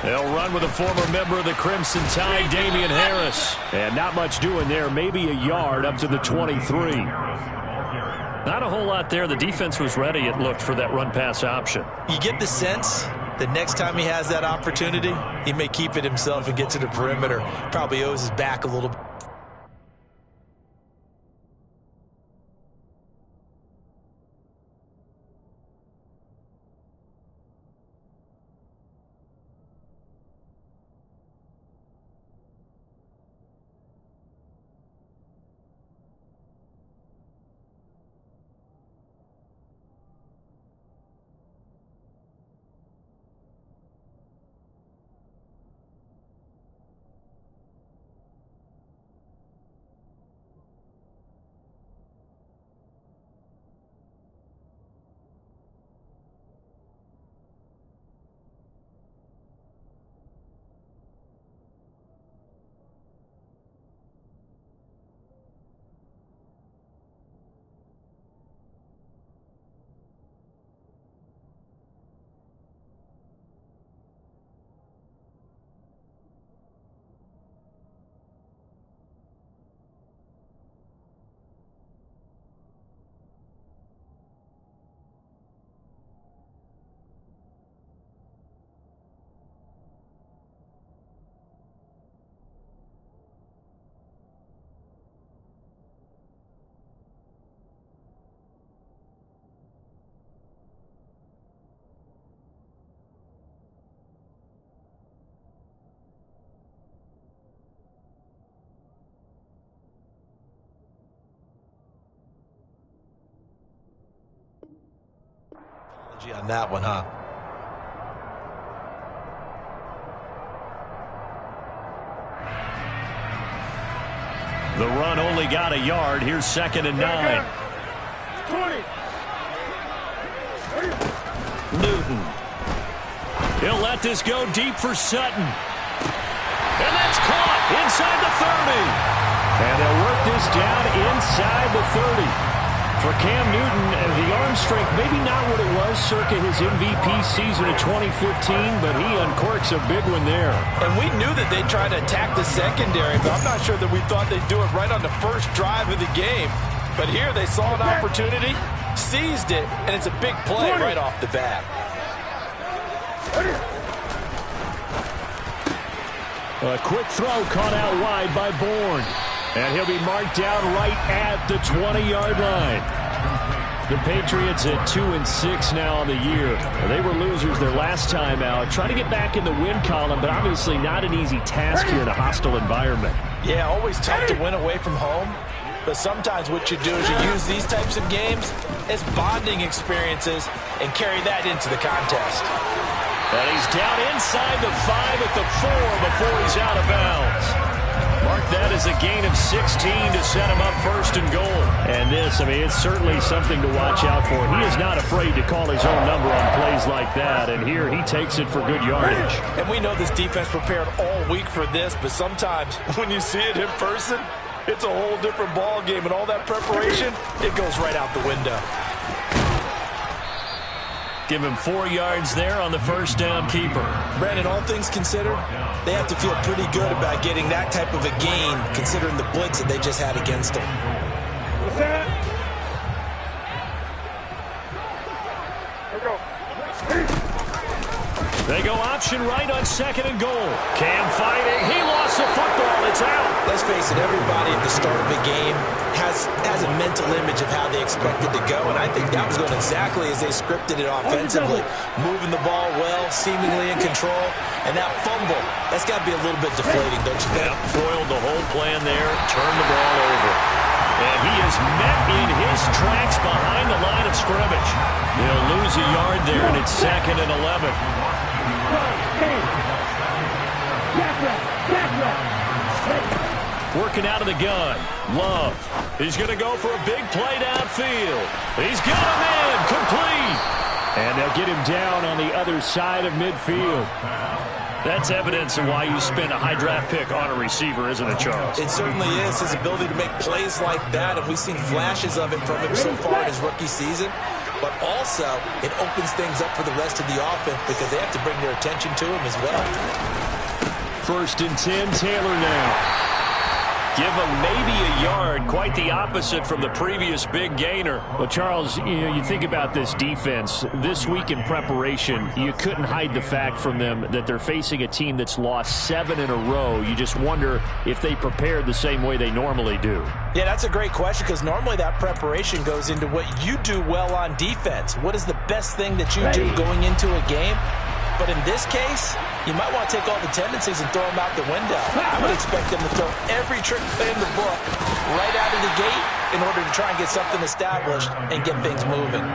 They'll run with a former member of the Crimson Tide, Damian Harris. And not much doing there, maybe a yard up to the 23. Not a whole lot there. The defense was ready, it looked, for that run-pass option. You get the sense that next time he has that opportunity, he may keep it himself and get to the perimeter. Probably owes his back a little bit. On that one, huh? The run only got a yard. Here's 2nd and 9. 20. Newton. He'll let this go deep for Sutton. And that's caught inside the 30. And they'll work this down inside the 30. For Cam Newton, the arm strength, maybe not what it was circa his MVP season of 2015, but he uncorks a big one there. And we knew that they'd try to attack the secondary, but I'm not sure that we thought they'd do it right on the first drive of the game. But here they saw an opportunity, seized it, and it's a big play right off the bat. A quick throw caught out wide by Bourne. And he'll be marked down right at the 20-yard line. The Patriots at 2-6 now on the year. They were losers their last time out. Trying to get back in the win column, but obviously not an easy task here in a hostile environment. Yeah, always tough to win away from home. But sometimes what you do is you use these types of games as bonding experiences and carry that into the contest. And he's down inside the 5 at the 4 before he's out of bounds. Mark that as a gain of 16 to set him up 1st and goal. And this, I mean, it's certainly something to watch out for. He is not afraid to call his own number on plays like that. And here he takes it for good yardage. And we know this defense prepared all week for this, but sometimes when you see it in person, it's a whole different ball game. And all that preparation, it goes right out the window. Give him 4 yards there on the first down keeper. Brandon, all things considered, they have to feel pretty good about getting that type of a gain, considering the blitz that they just had against them. What's that? They go option right on 2nd and goal. Cam fighting. He lost the football. It's out. Let's face it, everybody at the start of the game has a mental image of how they expect it to go, and I think that was going exactly as they scripted it offensively. Moving the ball well, seemingly in control, and that fumble, that's got to be a little bit deflating, don't you think? Yep, foiled the whole plan there, turned the ball over. And he is met in his tracks behind the line of scrimmage. He'll lose a yard there, and it's 2nd and 11. Working out of the gun. Love. He's going to go for a big play downfield. He's got him in. Complete. And they'll get him down on the other side of midfield. That's evidence of why you spend a high draft pick on a receiver, isn't it, Charles? It certainly is. His ability to make plays like that, and we've seen flashes of it from him so far in his rookie season. but also it opens things up for the rest of the offense because they have to bring their attention to him as well. 1st and 10, Taylor now. Give him maybe a yard, quite the opposite from the previous big gainer. Well, Charles, you think about this defense. This week in preparation, you couldn't hide the fact from them that they're facing a team that's lost 7 in a row. You just wonder if they prepared the same way they normally do. Yeah, that's a great question because normally that preparation goes into what you do well on defense. What is the best thing that you do going into a game? But in this case, you might want to take all the tendencies and throw them out the window. I would expect them to throw every trick play in the book right out of the gate in order to try and get something established and get things moving.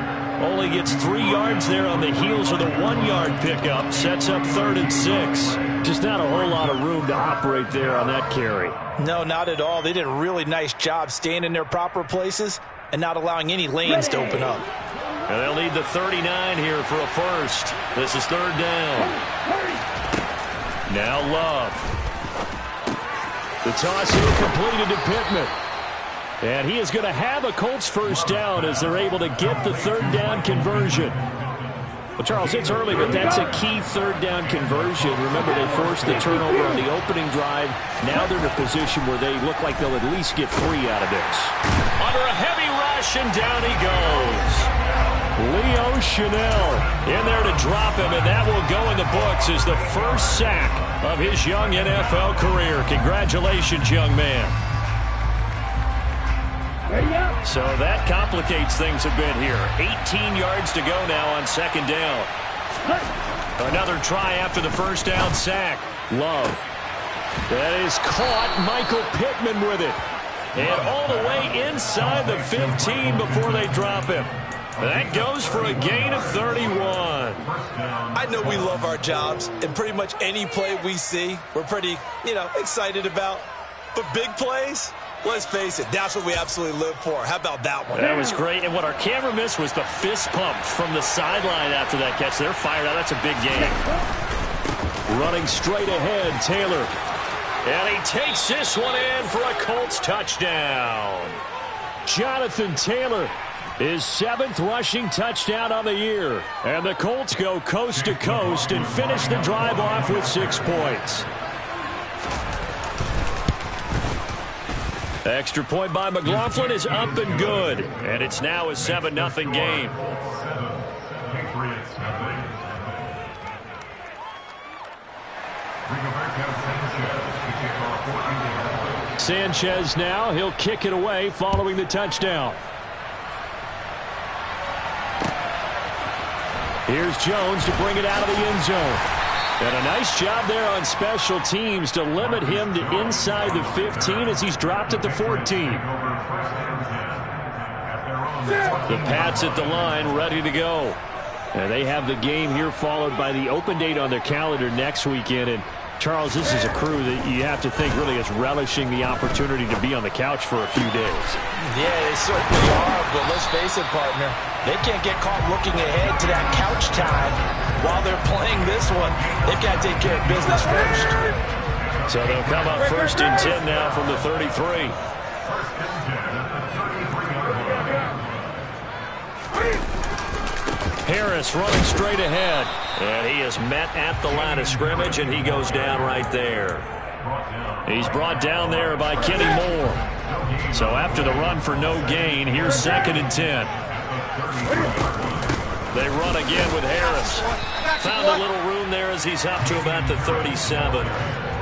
Only gets 3 yards there on the heels of the 1-yard pickup. Sets up 3rd and 6. Just not a whole lot of room to operate there on that carry. No, not at all. They did a really nice job staying in their proper places and not allowing any lanes to open up. And they'll need the 39 here for a first. This is 3rd down. Now Love. The toss here completed to Pittman. And he is going to have a Colts first down as they're able to get the 3rd down conversion. Well, Charles, it's early, but that's a key 3rd down conversion. Remember, they forced the turnover on the opening drive. Now they're in a position where they look like they'll at least get 3 out of this. Under a heavy rush, and down he goes. Leo Chanel in there to drop him, and that will go in the books as the first sack of his young NFL career. Congratulations, young man. So that complicates things a bit here. 18 yards to go now on 2nd down. Another try after the first down sack. Love. That is caught. Michael Pittman with it. And all the way inside the 15 before they drop him. That goes for a gain of 31. I know we love our jobs, and pretty much any play we see, we're pretty, excited about. But big plays, let's face it, that's what we absolutely live for. How about that one? That was great, and what our camera missed was the fist pump from the sideline after that catch. They're fired out. That's a big gain. Running straight ahead, Taylor. And he takes this one in for a Colts touchdown. Jonathan Taylor. His 7th rushing touchdown on the year. And the Colts go coast to coast and finish the drive off with 6 points. Extra point by McLaughlin is up and good. And it's now a 7-0 game. Sanchez now. He'll kick it away following the touchdown. Here's Jones to bring it out of the end zone. And a nice job there on special teams to limit him to inside the 15 as he's dropped at the 14. The Pats at the line ready to go. And they have the game here followed by the open date on their calendar next weekend. And Charles, this is a crew that you have to think really is relishing the opportunity to be on the couch for a few days. Yeah, they certainly are, but let's face it, partner. They can't get caught looking ahead to that couch time while they're playing this one. They've got to take care of business first. So they'll come up 1st and 10 now from the 33. Harris running straight ahead. And he is met at the line of scrimmage, and he goes down right there. He's brought down there by Kenny Moore. So after the run for no gain, here's 2nd and 10. They run again with Harris. Found a little room there as he's up to about the 37.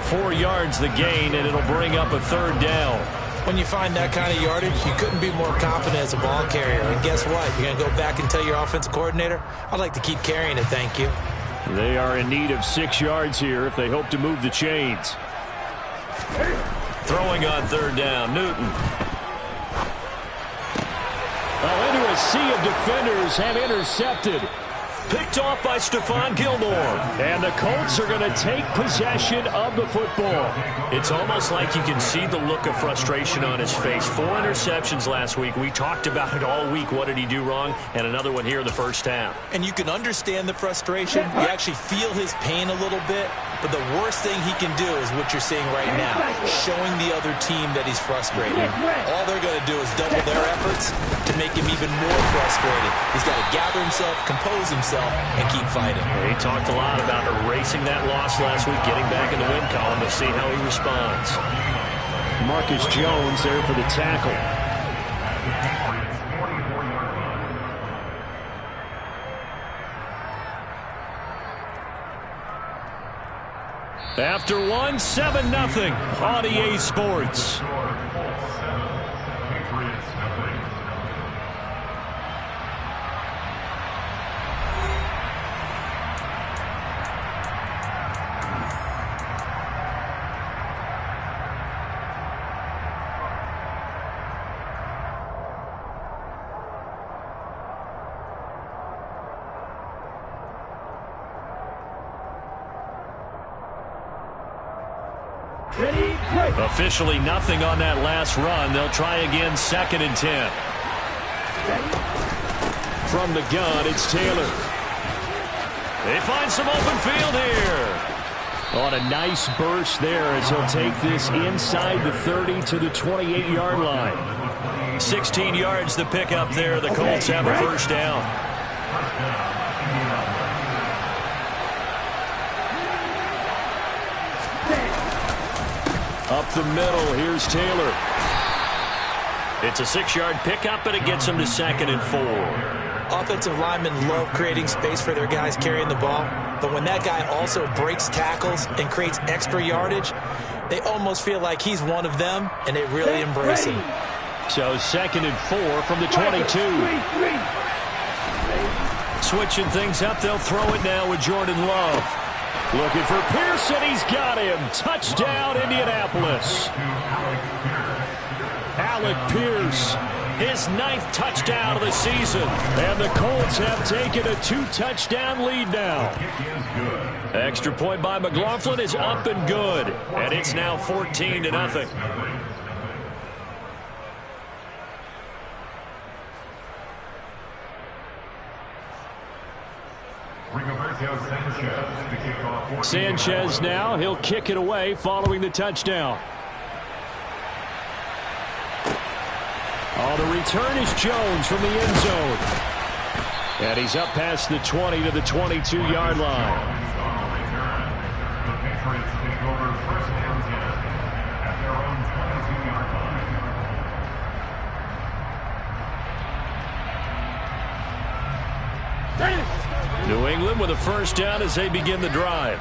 4 yards the gain, and it'll bring up a 3rd down. When you find that kind of yardage, you couldn't be more confident as a ball carrier. And guess what? You're going to go back and tell your offensive coordinator, I'd like to keep carrying it, thank you. They are in need of 6 yards here if they hope to move the chains. Throwing on 3rd down, Newton. Into a sea of defenders and intercepted. Picked off by Stephon Gilmore. And the Colts are going to take possession of the football. It's almost like you can see the look of frustration on his face. 4 interceptions last week. We talked about it all week. What did he do wrong? And another one here in the first half. And you can understand the frustration. You actually feel his pain a little bit. But the worst thing he can do is what you're seeing right now, showing the other team that he's frustrated. All they're going to do is double their efforts to make him even more frustrated. He's got to gather himself, compose himself, and keep fighting. He talked a lot about erasing that loss last week, getting back in the win column to see how he responds. Marcus Jones there for the tackle. After one, 7-0 on EA Sports. Officially nothing on that last run. They'll try again, 2nd and 10. From the gun, it's Taylor. They find some open field here. On a nice burst there as he'll take this inside the 30 to the 28-yard line. 16 yards to pick up there. The Colts have a first down. Up the middle, here's Taylor. It's a 6-yard pickup, and it gets him to 2nd and 4. Offensive linemen love creating space for their guys carrying the ball, but when that guy also breaks tackles and creates extra yardage, they almost feel like he's one of them, and they really embrace him. So 2nd and 4 from the 22. Switching things up, they'll throw it now with Jordan Love. Looking for Pearson. He's got him. Touchdown, Indianapolis. Alec Pierce, his 9th touchdown of the season. And the Colts have taken a 2-touchdown lead now. Extra point by McLaughlin is up and good. And it's now 14-0. Sanchez now, he'll kick it away following the touchdown. On the return is Jones from the end zone. And he's up past the 20 to the 22-yard line. New England with a first down as they begin the drive.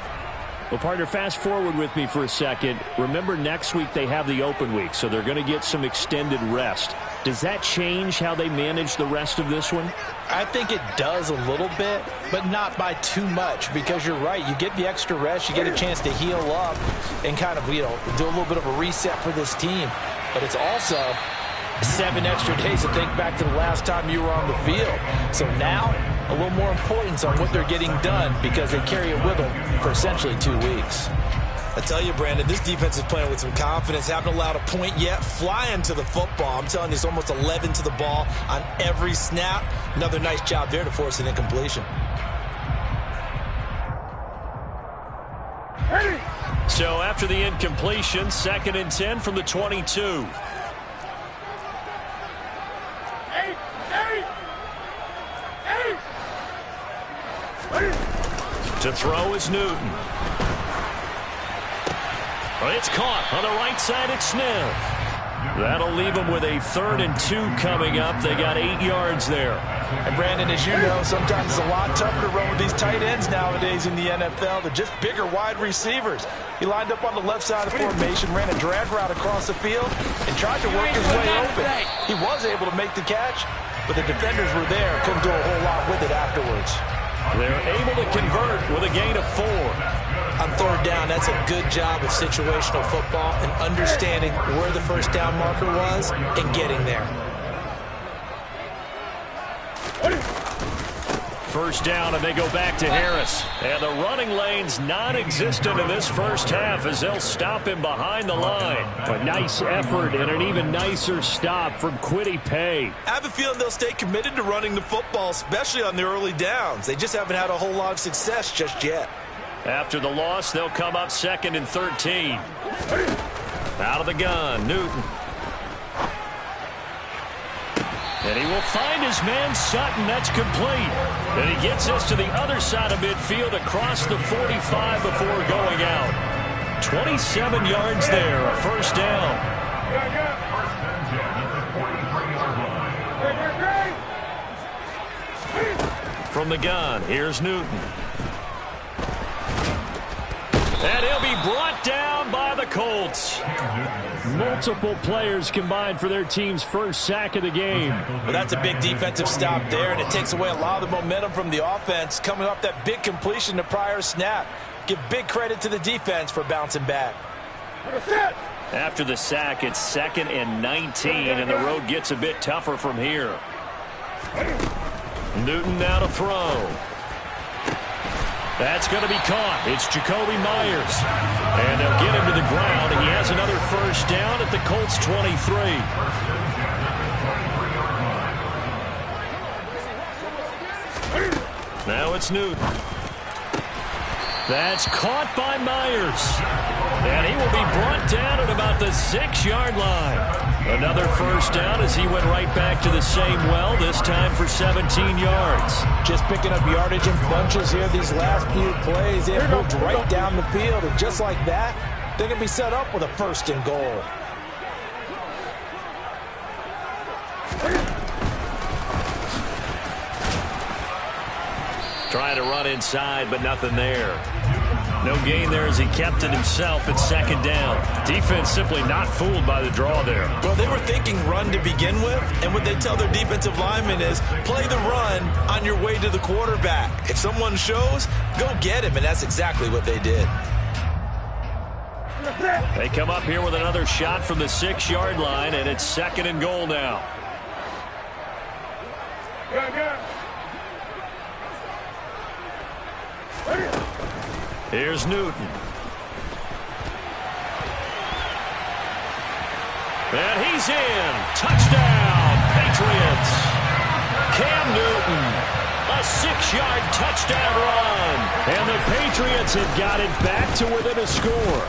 Well, partner, fast forward with me for a second. Remember, next week they have the open week, so they're going to get some extended rest. Does that change how they manage the rest of this one? I think it does a little bit, but not by too much, because you're right. You get the extra rest, you get a chance to heal up and kind of, do a little bit of a reset for this team. But it's also 7 extra days to think back to the last time you were on the field. So now, a little more importance on what they're getting done because they carry it with them for essentially 2 weeks. I tell you, Brandon, this defense is playing with some confidence. Haven't allowed a point yet. Flying to the football. I'm telling you, it's almost 11 to the ball on every snap. Another nice job there to force an incompletion. So after the incompletion, 2nd and 10 from the 22. To throw is Newton. It's caught on the right side at Smith. That'll leave them with a 3rd and 2 coming up. They got 8 yards there. And Brandon, as you know, sometimes it's a lot tougher to run with these tight ends nowadays in the NFL. They're just bigger wide receivers. He lined up on the left side of the formation, ran a drag route across the field, and tried to work his way open. He was able to make the catch, but the defenders were there. Couldn't do a whole lot with it afterwards. They're able to convert with a gain of 4. On 3rd down, that's a good job of situational football and understanding where the first down marker was and getting there. First down, and they go back to Harris. And the running lane's non-existent in this first half as they'll stop him behind the line. A nice effort and an even nicer stop from Kwity Paye. I have a feeling they'll stay committed to running the football, especially on the early downs. They just haven't had a whole lot of success just yet. After the loss, they'll come up 2nd and 13. Out of the gun, Newton. And he will find his man, Sutton. That's complete. And he gets us to the other side of midfield across the 45 before going out. 27 yards there, a first down. From the gun, here's Newton. And he'll be brought down by the Colts. Multiple players combined for their team's first sack of the game. Well, that's a big defensive stop there, and it takes away a lot of the momentum from the offense coming off that big completion the prior snap. Give big credit to the defense for bouncing back. After the sack, it's 2nd and 19, and the road gets a bit tougher from here. Newton now to throw. That's going to be caught. It's Jacoby Myers. And they'll get him to the ground. He has another first down at the Colts 23. Now it's Newton. That's caught by Myers. And he will be brought down at about the 6-yard line. Another first down as he went right back to the same well, this time for 17 yards. Just picking up yardage in bunches here these last few plays. They moved right down the field, and just like that, they're going to be set up with a 1st and goal. Trying to run inside, but nothing there. No gain there as he kept it himself at 2nd down. Defense simply not fooled by the draw there. Well, they were thinking run to begin with, and what they tell their defensive linemen is play the run on your way to the quarterback. If someone shows, go get him, and that's exactly what they did. They come up here with another shot from the 6-yard line, and it's 2nd and goal now. Here's Newton. And he's in. Touchdown, Patriots. Cam Newton, a 6-yard touchdown run. And the Patriots have got it back to within a score.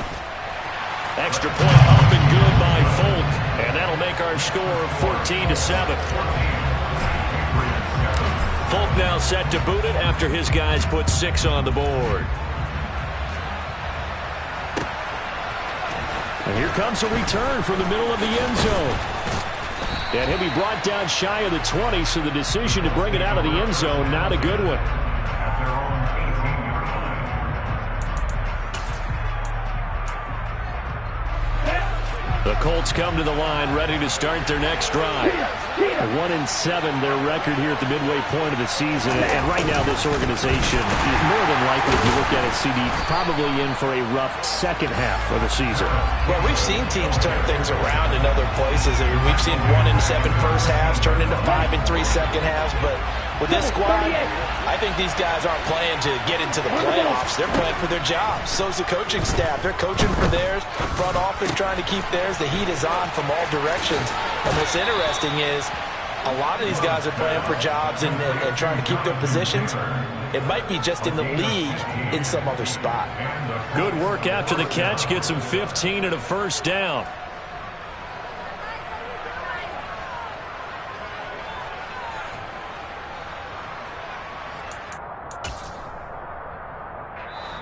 Extra point up and good by Folk. And that'll make our score 14-7. Folk now set to boot it after his guys put 6 on the board. And here comes a return from the middle of the end zone. And he'll be brought down shy of the 20, so the decision to bring it out of the end zone, not a good one. The Colts come to the line, ready to start their next drive. 1-7, their record here at the midway point of the season. And right now, this organization, more than likely, if you look at it, CD, probably in for a rough second half of the season. Well, we've seen teams turn things around in other places. I mean, we've seen 1-7 first halves turn into 5-3 second halves. But with this squad, I think these guys aren't playing to get into the playoffs. They're playing for their jobs. So's the coaching staff. They're coaching for theirs. Front office trying to keep theirs. The heat is on from all directions. And what's interesting is a lot of these guys are playing for jobs and trying to keep their positions. It might be just in the league in some other spot. Good work after the catch. Gets him 15 and a first down.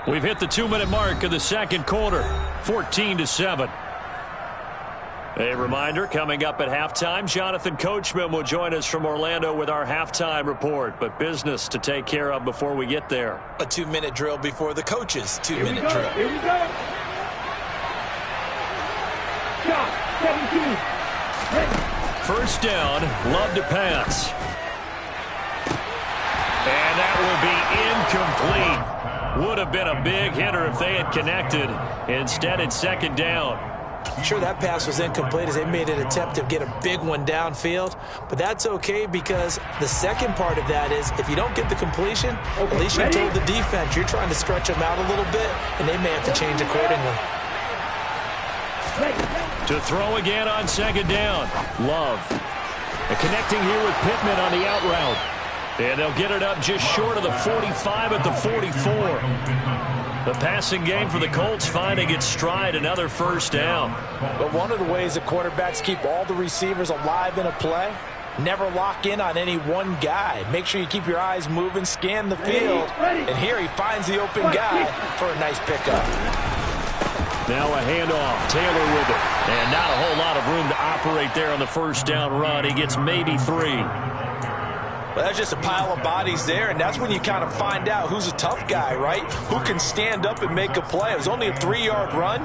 We've hit the 2-minute mark of the second quarter, 14-7. A reminder, coming up at halftime, Jonathan Coachman will join us from Orlando with our halftime report, but business to take care of before we get there. A 2-minute drill before the coach's 2-minute drill. Here we go. Shot, 17. First down, Love to pass. And that will be incomplete. Would have been a big hitter if they had connected. Instead, it's 2nd down. Sure, that pass was incomplete as they made an attempt to get a big one downfield, but that's okay because the second part of that is if you don't get the completion, at least you told the defense you're trying to stretch them out a little bit, and they may have to change accordingly. To throw again on 2nd down, Love. And connecting here with Pittman on the out route. And they'll get it up just short of the 45 at the 44. The passing game for the Colts finding its stride, another first down. But one of the ways that quarterbacks keep all the receivers alive in a play, never lock in on any one guy. Make sure you keep your eyes moving, scan the field. And here he finds the open guy for a nice pickup. Now a handoff. Taylor with it. And not a whole lot of room to operate there on the first down run. He gets maybe 3. Well, that's just a pile of bodies there, and that's when you kind of find out who's a tough guy, right? Who can stand up and make a play. It was only a 3-yard run,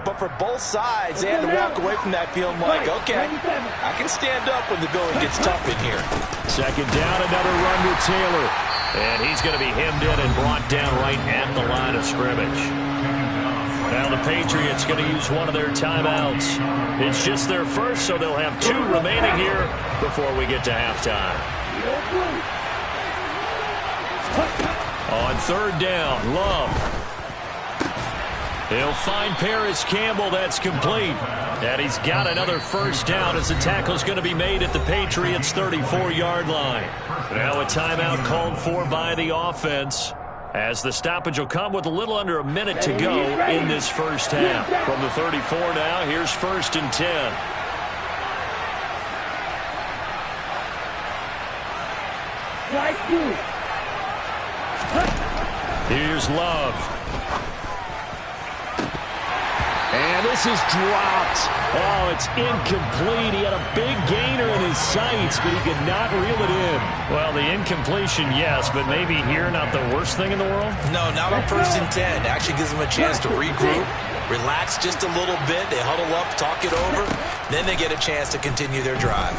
but for both sides, they had to walk away from that feeling like, okay, I can stand up when the going gets tough in here. Second down, another run with Taylor. And he's going to be hemmed in and brought down right at the line of scrimmage. Now the Patriots going to use one of their timeouts. It's just their first, so they'll have 2 remaining here before we get to halftime. On third down, Love. He'll find Paris Campbell. That's complete. And he's got another first down as the tackle's going to be made at the Patriots' 34-yard line. Now a timeout called for by the offense, as the stoppage will come with a little under a minute to go in this first half. From the 34 now, here's 1st and 10. Here's Love. And this is dropped. Oh, it's incomplete. He had a big gainer in his sights, but he could not reel it in. Well, the incompletion, yes, but maybe here not the worst thing in the world? No, not on 1st and 10. Actually gives them a chance to regroup, relax just a little bit. They huddle up, talk it over. Then they get a chance to continue their drive.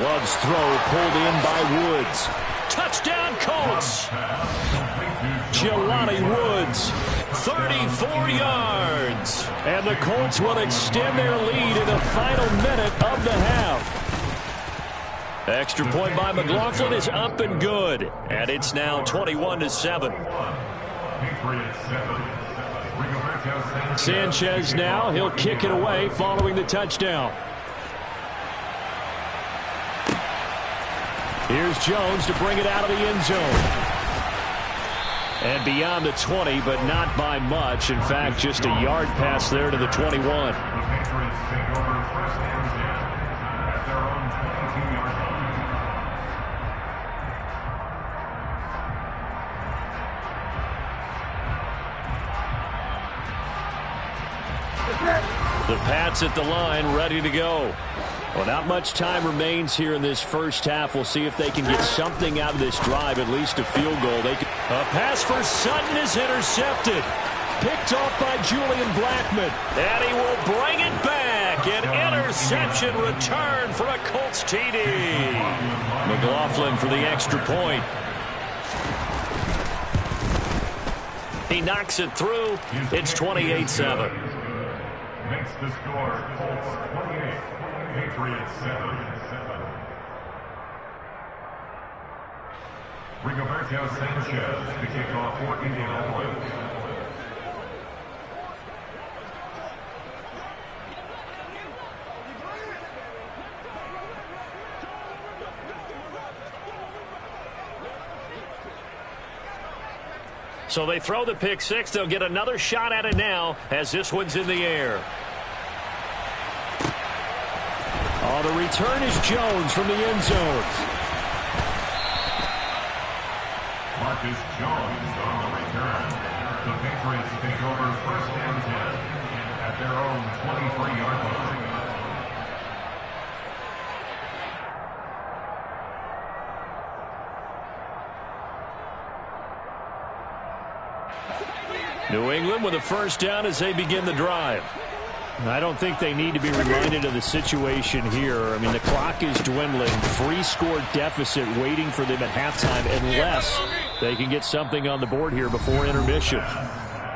Love's throw pulled in by Woods. Touchdown, Colts. Jelani Woods, 34 yards. And the Colts will extend their lead in the final minute of the half. Extra point by McLaughlin is up and good. And it's now 21-7. Sanchez now, he'll kick it away following the touchdown. Here's Jones to bring it out of the end zone. And beyond the 20, but not by much. In fact, just a yard pass there to the 21. The Pats at the line, ready to go. Well, not much time remains here in this first half. We'll see if they can get something out of this drive, at least a field goal. A pass for Sutton is intercepted. Picked off by Julian Blackmon. And he will bring it back. An interception return for a Colts TD. McLaughlin for the extra point. He knocks it through. It's 28-7. Makes the score Colts 28. Patriots 7. Rigoberto Sanchez to kick off for Indianapolis. So they throw the pick six. They'll get another shot at it now as this one's in the air. Oh, the return is Jones from the end zone. Marcus Jones on the return. The Patriots take over 1st and 10 at their own 23-yard line. New England with a first down as they begin the drive. I don't think they need to be reminded of the situation here. I mean, the clock is dwindling. 3-score deficit waiting for them at halftime unless they can get something on the board here before intermission.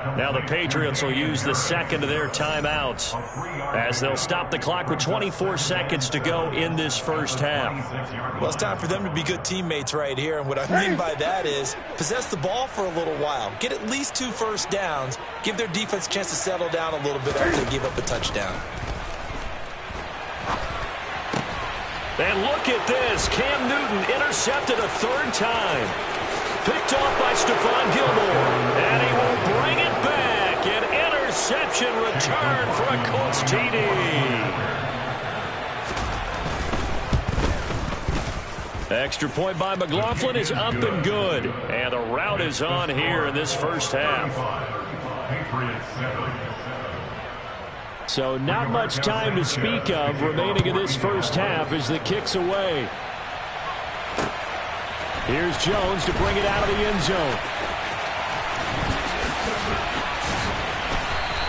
Now the Patriots will use the second of their timeouts as they'll stop the clock with 24 seconds to go in this first half. Well, it's time for them to be good teammates right here. And what I mean by that is possess the ball for a little while. Get at least 2 first downs. Give their defense a chance to settle down a little bit after they give up a touchdown. And look at this. Cam Newton intercepted a 3rd time. Picked off by Stephon Gilmore. And he will bring it back. An interception return for a Colts TD. Extra point by McLaughlin is up and good. And the rout is on here in this first half. So not much time to speak of remaining in this first half as the kick's away. Here's Jones to bring it out of the end zone.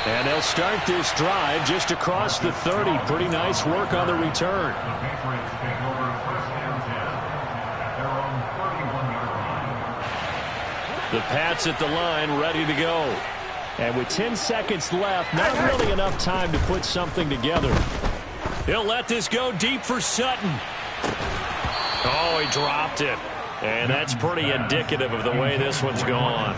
And they'll start this drive just across the 30. Pretty nice work on the return. The Pats at the line, ready to go. And with 10 seconds left, not really enough time to put something together. He'll let this go deep for Sutton. Oh, he dropped it. And that's pretty indicative of the way this one's gone.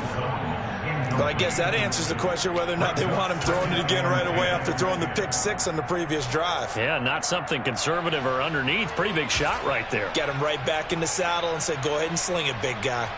But I guess that answers the question whether or not they want him throwing it again right away after throwing the pick six on the previous drive. Yeah, not something conservative or underneath. Pretty big shot right there. Get him right back in the saddle and say, go ahead and sling it, big guy.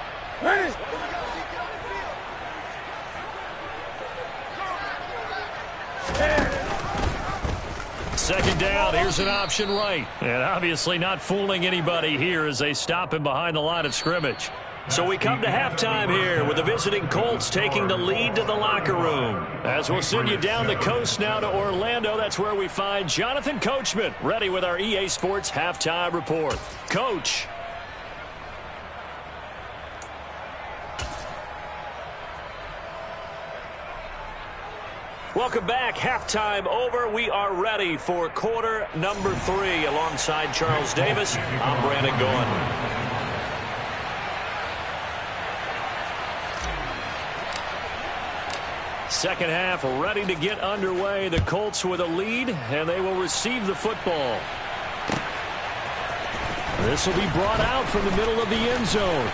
Second down, here's an option right. And obviously not fooling anybody here as they stop him behind the line of scrimmage. So we come to halftime here with the visiting Colts taking the lead to the locker room. As we'll send you down the coast now to Orlando, that's where we find Jonathan Coachman ready with our EA Sports Halftime Report. Coach. Welcome back. Halftime over. We are ready for quarter number 3 alongside Charles Davis. I'm Brandon Gaughan. Second half ready to get underway. The Colts with a lead, and they will receive the football. This will be brought out from the middle of the end zone.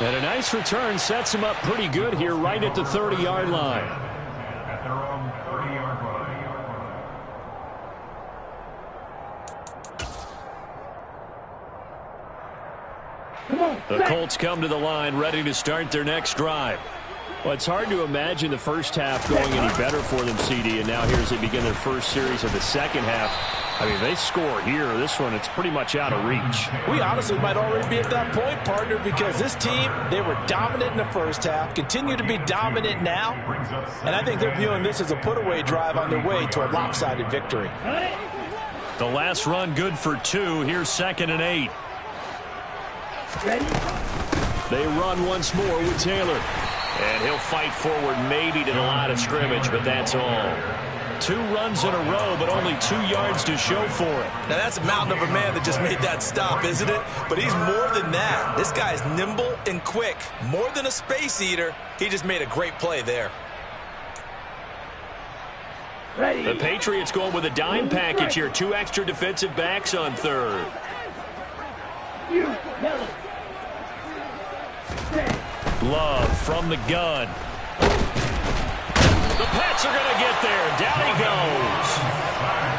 And a nice return sets him up pretty good here right at the 30-yard line. At their own 30-yard line. The Colts come to the line ready to start their next drive. Well, it's hard to imagine the first half going any better for them, CD, and now here as they begin their first series of the second half. I mean, they score here. This one, it's pretty much out of reach. We honestly might already be at that point, partner, because this team, they were dominant in the first half, continue to be dominant now, and I think they're viewing this as a put-away drive on their way to a lopsided victory. The last run good for 2. Here's 2nd and 8. They run once more with Taylor. And he'll fight forward maybe to the line of scrimmage, but that's all. 2 runs in a row, but only 2 yards to show for it. Now, that's a mountain of a man that just made that stop, isn't it? But he's more than that. This guy's nimble and quick. More than a space eater. He just made a great play there. The Patriots going with a dime package here. 2 extra defensive backs on third. Love from the gun. The Pats are going to get there. Down he goes.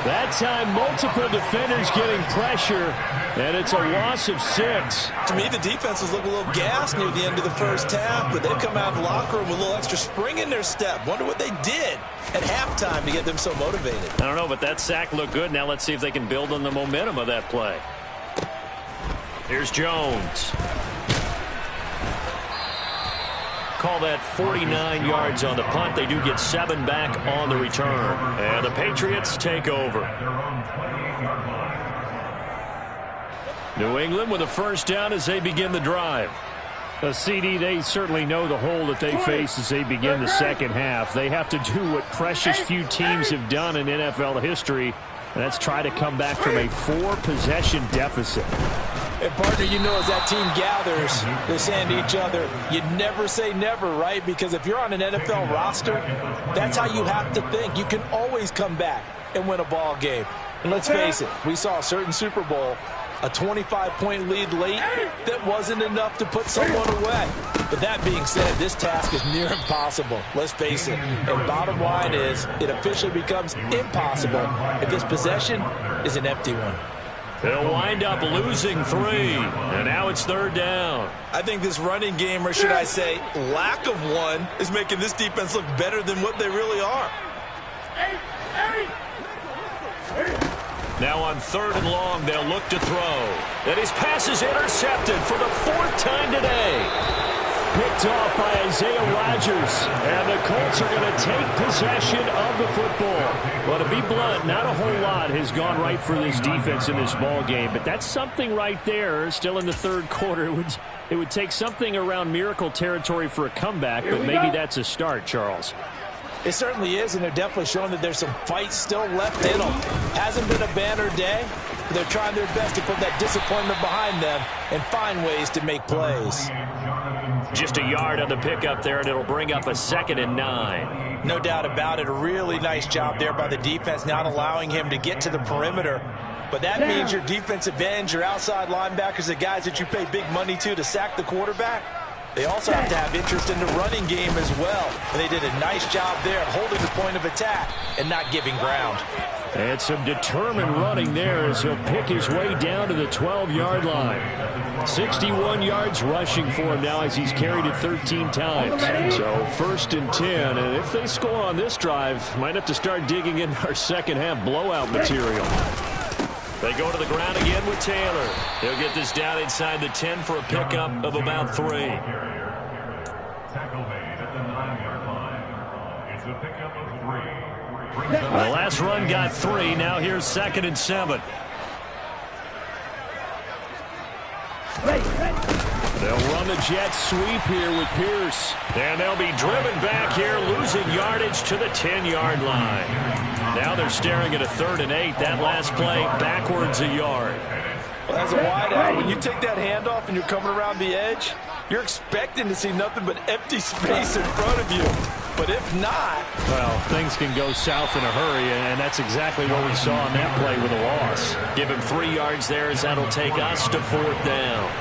That time, multiple defenders getting pressure, and it's a loss of 6. To me, the defense was looking a little gassed near the end of the first half, but they've come out of the locker room with a little extra spring in their step. Wonder what they did at halftime to get them so motivated. I don't know, but that sack looked good. Now let's see if they can build on the momentum of that play. Here's Jones. Call that 49 yards on the punt. They do get 7 back on the return. And the Patriots take over. New England with a first down as they begin the drive. The CD, they certainly know the hole that they face as they begin the second half. They have to do what precious few teams have done in NFL history, and that's try to come back from a 4-possession deficit. And, partner, you know as that team gathers, they're saying to each other, you never say never, right? Because if you're on an NFL roster, that's how you have to think. You can always come back and win a ball game. And let's face it, we saw a certain Super Bowl, a 25-point lead late that wasn't enough to put someone away. But that being said, this task is near impossible. Let's face it. And bottom line is, it officially becomes impossible if this possession is an empty one. They'll wind up losing 3, and now it's 3rd down. I think this running game, or should I say lack of one, is making this defense look better than what they really are. Now on 3rd and long, they'll look to throw. And his pass is intercepted for the 4th time today. Picked off by Isaiah Rodgers. And the Colts are going to take possession of the football. Well, to be blunt, not a whole lot has gone right for this defense in this ball game. But that's something right there. Still in the 3rd quarter. It would take something around miracle territory for a comeback. But maybe that's a start, Charles. It certainly is, and they're definitely showing that there's some fight still left in them. Hasn't been a banner day, but they're trying their best to put that disappointment behind them and find ways to make plays. Just a yard on the pickup there, and it'll bring up a 2nd and 9. No doubt about it. A really nice job there by the defense, not allowing him to get to the perimeter. But that means your defensive ends, your outside linebackers, the guys that you pay big money to sack the quarterback, they also have to have interest in the running game as well. And they did a nice job there holding the point of attack and not giving ground. And some determined running there as he'll pick his way down to the 12-yard line. 61 yards rushing for him now as he's carried it 13 times. So 1st and 10. And if they score on this drive, might have to start digging in our second-half blowout material. They go to the ground again with Taylor. He'll get this down inside the 10 for a pickup of about 3. Tackle made at the 9-yard line. It's a pickup of 3. The last run got 3. Now here's 2nd and 7. They'll run the jet sweep here with Pierce. And they'll be driven back here, losing yardage to the 10-yard line. Now they're staring at a 3rd and 8. That last play backwards a yard. Well, as a wideout, when you take that handoff and you're coming around the edge, you're expecting to see nothing but empty space in front of you. But if not... Well, things can go south in a hurry, and that's exactly what we saw on that play with a loss. Give him 3 yards there as that'll take us to 4th down.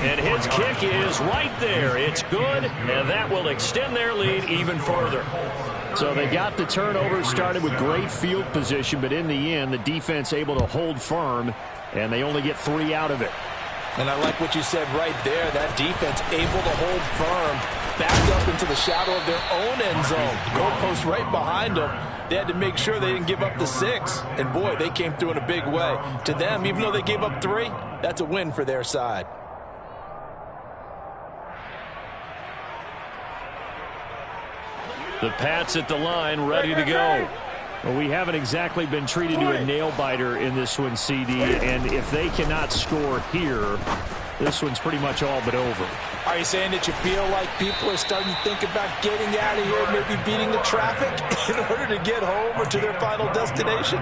And his kick is right there. It's good, and that will extend their lead even further. So they got the turnover, started with great field position, but in the end, the defense able to hold firm, and they only get 3 out of it. And I like what you said right there. That defense able to hold firm, backed up into the shadow of their own end zone. Goalpost right behind them. They had to make sure they didn't give up the 6. And, boy, they came through in a big way. To them, even though they gave up 3, that's a win for their side. The Pats at the line, ready to go. Well, we haven't exactly been treated to a nail-biter in this one, CD, and if they cannot score here, this one's pretty much all but over. Are you saying that you feel like people are starting to think about getting out of here, maybe beating the traffic in order to get home or to their final destination?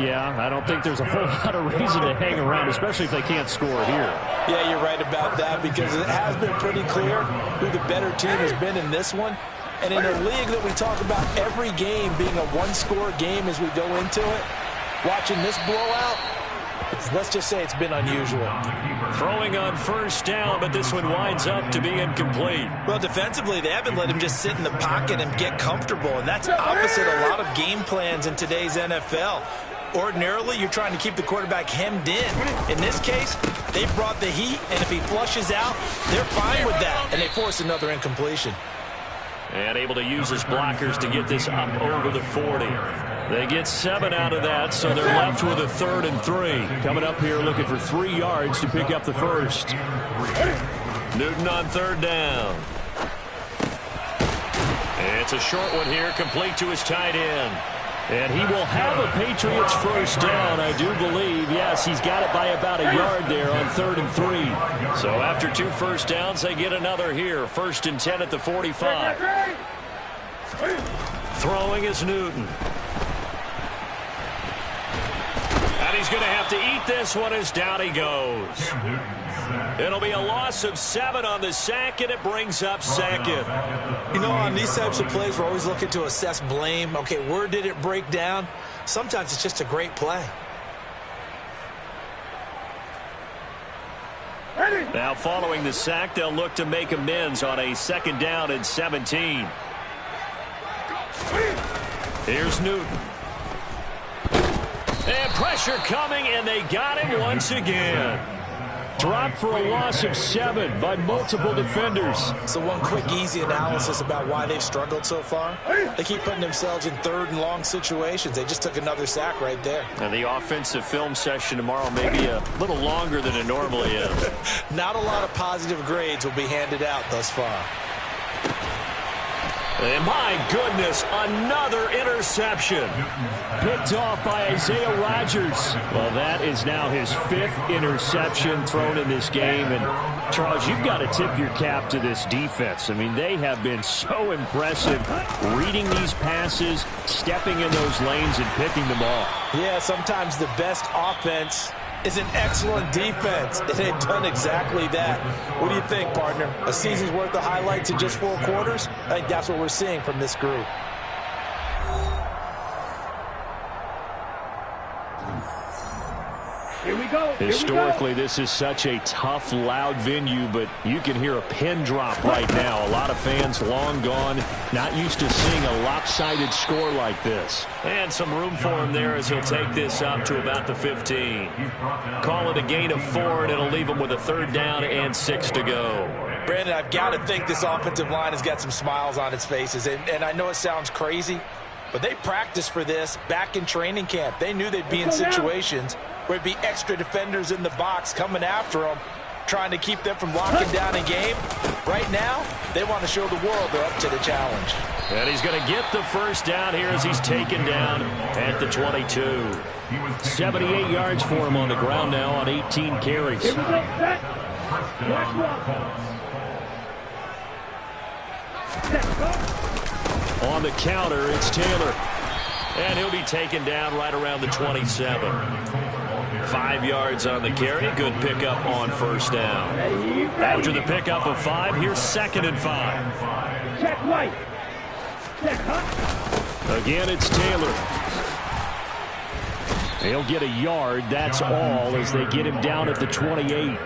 Yeah, I don't think there's a whole lot of reason to hang around, especially if they can't score here. Yeah, you're right about that, because it has been pretty clear who the better team has been in this one. And in a league that we talk about every game being a one-score game as we go into it, watching this blowout, let's just say it's been unusual. Throwing on 1st down, but this one winds up to be incomplete. Well, defensively, they haven't let him just sit in the pocket and get comfortable, and that's opposite a lot of game plans in today's NFL. Ordinarily, you're trying to keep the quarterback hemmed in. In this case, they brought the heat, and if he flushes out, they're fine with that, and they force another incompletion. And able to use his blockers to get this up over the 40. They get 7 out of that, so they're left with a 3rd and 3. Coming up here looking for 3 yards to pick up the 1st. Newton on 3rd down. It's a short one here, complete to his tight end. And he will have a Patriots 1st down, I do believe. Yes, he's got it by about a yard there on 3rd and 3. So after 2 first downs, they get another here. 1st and 10 at the 45. Throwing is Newton. And he's going to have to eat this one as down he goes. It'll be a loss of 7 on the sack, and it brings up 2nd. You know, on these types of plays, we're always looking to assess blame. Okay, where did it break down? Sometimes it's just a great play. Now following the sack, they'll look to make amends on a 2nd down and 17. Here's Newton. And pressure coming, and they got him once again. Dropped for a loss of 7 by multiple defenders. So one quick, easy analysis about why they've struggled so far. They keep putting themselves in third and long situations. They just took another sack right there. And the offensive film session tomorrow may be a little longer than it normally is. Not a lot of positive grades will be handed out thus far. And my goodness, another interception. Picked off by Isaiah Rodgers. Well, that is now his 5th interception thrown in this game. And, Charles, you've got to tip your cap to this defense. I mean, they have been so impressive reading these passes, stepping in those lanes, and picking them off. Yeah, sometimes the best offense is an excellent defense, and they've done exactly that. What do you think, partner? A season's worth of highlights in just 4 quarters? I think that's what we're seeing from this group. Here we go. Historically, this is such a tough, loud venue, but you can hear a pin drop right now. A lot of fans long gone, not used to seeing a lopsided score like this. And some room for him there as he'll take this up to about the 15. Call it a gain of 4, and it'll leave him with a 3rd down and 6 to go. Brandon, I've got to think this offensive line has got some smiles on its faces, and I know it sounds crazy, but they practiced for this back in training camp. They knew they'd be in situations where it'd be extra defenders in the box coming after them, trying to keep them from locking down a game. Right now, they want to show the world they're up to the challenge. And he's going to get the 1st down here as he's taken down at the 22. 78 yards for him on the ground now on 18 carries. Here we go. Set. On the counter, it's Taylor. And he'll be taken down right around the 27. 5 yards on the carry. Good pickup on 1st down. After the pickup of 5, here's 2nd and 5. Check right. Check hot. Again, it's Taylor. He'll get a yard, that's all, as they get him down at the 28.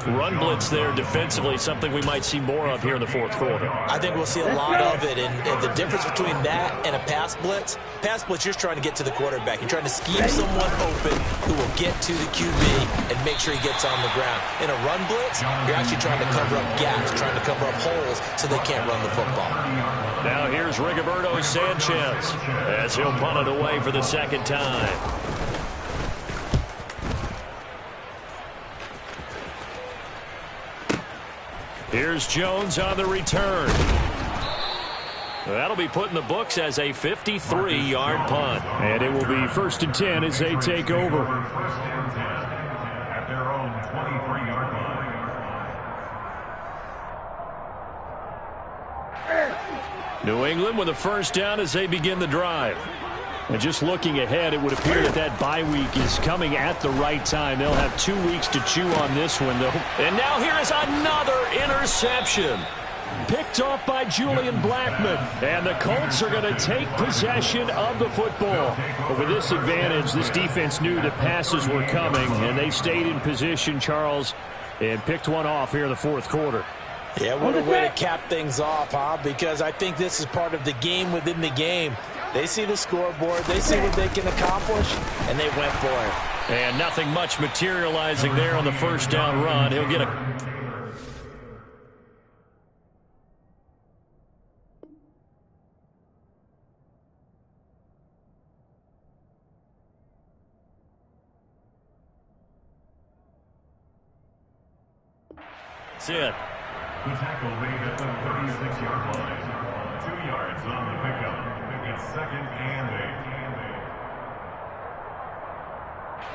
Run blitz there defensively, something we might see more of here in the 4th quarter. I think we'll see a lot of it, and the difference between that and a pass blitz, you're just trying to get to the quarterback. You're trying to scheme someone open who will get to the QB and make sure he gets on the ground. In a run blitz, you're actually trying to cover up gaps, trying to cover up holes so they can't run the football. Now here's Rigoberto Sanchez as he'll punt it away for the 2nd time. Here's Jones on the return. That'll be put in the books as a 53-yard punt. And it will be 1st and 10 as they take over. 1st and 10 at their own 23-yard line. New England with a 1st down as they begin the drive. And just looking ahead, it would appear that bye week is coming at the right time. They'll have 2 weeks to chew on this one, though. And now here is another interception. Picked off by Julian Blackmon. And the Colts are going to take possession of the football. But with this advantage, this defense knew that passes were coming, and they stayed in position, Charles, and picked one off here in the 4th quarter. Yeah, what a way to cap things off, huh? Because I think this is part of the game within the game. They see the scoreboard, they see what they can accomplish, and they went for it. And nothing much materializing there on the 1st down run. He'll get a... That's it. The tackle made at the 36-yard line. 2 yards on the pickup. It's 2nd and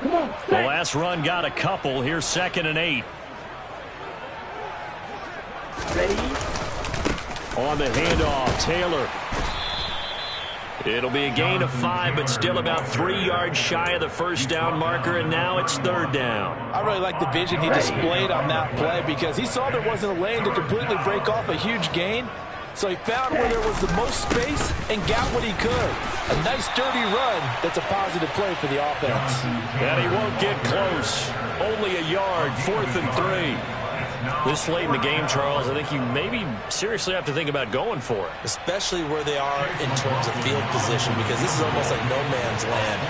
8. Come on. The last run got a couple. Here's 2nd and 8. Ready. On the handoff, Taylor. It'll be a gain of 5, but still about 3 yards shy of the 1st down marker, and now it's 3rd down. I really like the vision he displayed on that play because he saw there wasn't a lane to completely break off a huge gain. So he found where there was the most space and got what he could. A nice, dirty run that's a positive play for the offense. And he won't get close. Only a yard, 4th and 3. This late in the game, Charles, I think you maybe seriously have to think about going for it. Especially where they are in terms of field position, because this is almost like no man's land.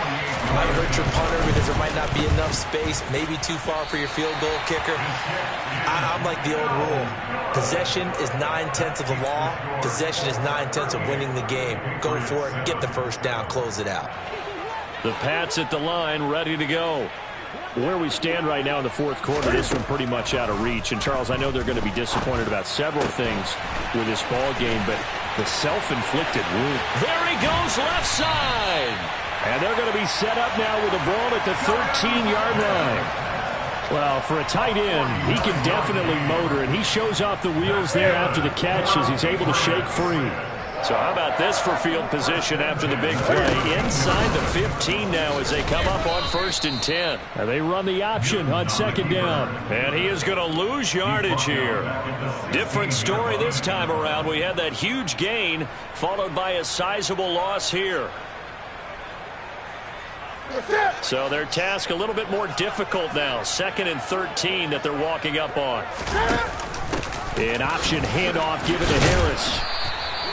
Might hurt your punter because there might not be enough space, maybe too far for your field goal kicker. I'm like the old rule. Possession is 9/10 of the law. Possession is 9/10 of winning the game. Go for it, get the first down, close it out. The Pats at the line, ready to go. Where we stand right now in the fourth quarter, this one pretty much out of reach. And, Charles, I know they're going to be disappointed about several things with this ball game, but the self-inflicted wound. There he goes, left side. And they're going to be set up now with a ball at the 13-yard line. Well, for a tight end, he can definitely motor, and he shows off the wheels there after the catch as he's able to shake free. So how about this for field position after the big play? Inside the 15 now as they come up on 1st and 10. And they run the option on 2nd down. And he is going to lose yardage here. Different story this time around. We had that huge gain followed by a sizable loss here. So their task a little bit more difficult now. 2nd and 13 that they're walking up on. An option handoff given to Harris.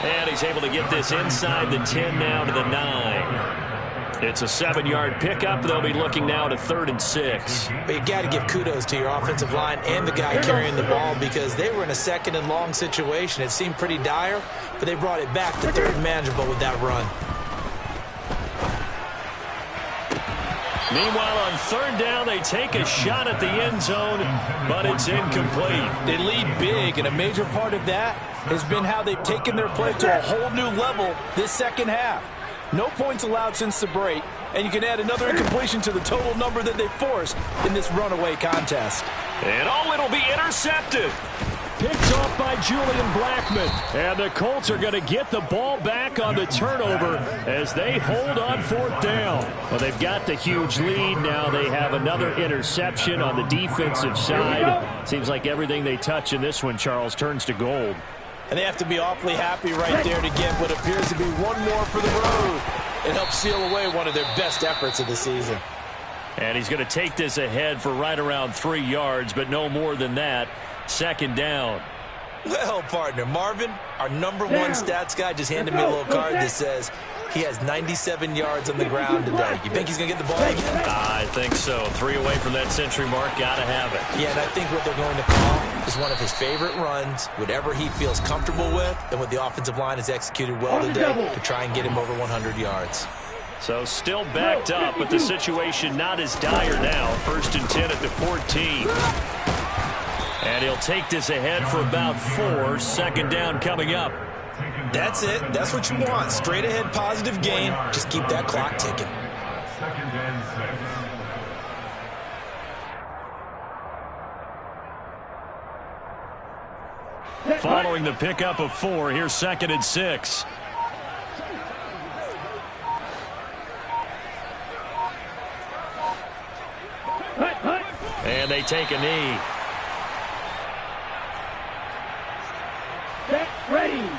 And he's able to get this inside the 10 now to the 9. It's a 7-yard pickup. They'll be looking now to 3rd and 6. But you got to give kudos to your offensive line and the guy carrying the ball, because they were in a 2nd and long situation. It seemed pretty dire, but they brought it back to 3rd and manageable with that run. Meanwhile, on 3rd down, they take a shot at the end zone, but it's incomplete. They lead big, and a major part of that has been how they've taken their play to a whole new level this second half. No points allowed since the break, and you can add another incompletion to the total number that they forced in this runaway contest. And it'll be intercepted. Picked off by Julian Blackman. And the Colts are going to get the ball back on the turnover as they hold on 4th down. Well, they've got the huge lead. Now they have another interception on the defensive side. Seems like everything they touch in this one, Charles, turns to gold. And they have to be awfully happy right there to get what appears to be one more for the road. It helps seal away one of their best efforts of the season. And he's going to take this ahead for right around 3 yards, but no more than that. 2nd down. Well, partner, Marvin, our #1 stats guy, just handed me a little card that says he has 97 yards on the ground today. You think he's going to get the ball again? I think so. 3 away from that century mark. Got to have it. Yeah, and I think what they're going to call is one of his favorite runs, whatever he feels comfortable with, and what the offensive line has executed well today to try and get him over 100 yards. So still backed up, but the situation not as dire now. 1st and 10 at the 14. And he'll take this ahead for about 4. 2nd down coming up. That's it. That's what you want. Straight ahead positive gain. Just keep that clock ticking. 2nd and 6. Following the pickup of 4, here's 2nd and 6. And they take a knee. Get ready.